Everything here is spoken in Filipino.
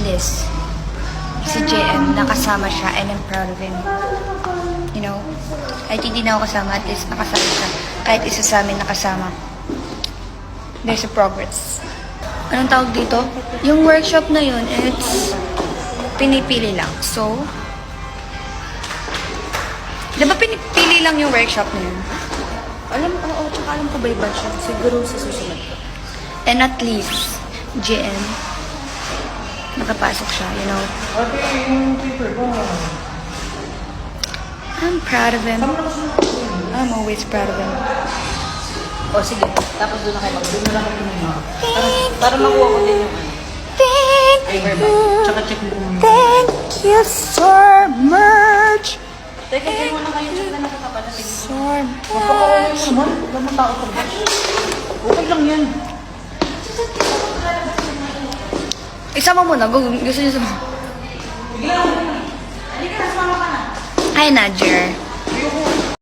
least, si JM, nakasama siya and I'm proud of him. You know? Kahit hindi na ako kasama, at least nakasama siya. Kahit isa sa amin nakasama. There's a progress. Anong tawag dito? Yung workshop na yun, it's pinipili lang. So, di ba pinipili lang yung workshop na yun? Tsaka alam ko ba iba siya? Siguro sa susunod ko. And at least, JM, nakapasok siya, you know? Ate, yung paper ko. I'm proud of him. I'm always proud of him. O sige, tapos doon na kayo doon na lang ako muna. Para makuha ko din yung Thank Tsaka check mo kung Thank you so much. Teka, dyan muna kayo. Check na nakakapanatig. So Kapakawalan much. naman. Wala mong tao sa batch. Okay lang yan. Isama mo na. Gusto niyo sama? Halika na, sumama ka na. Hi, Najer. Ayoko.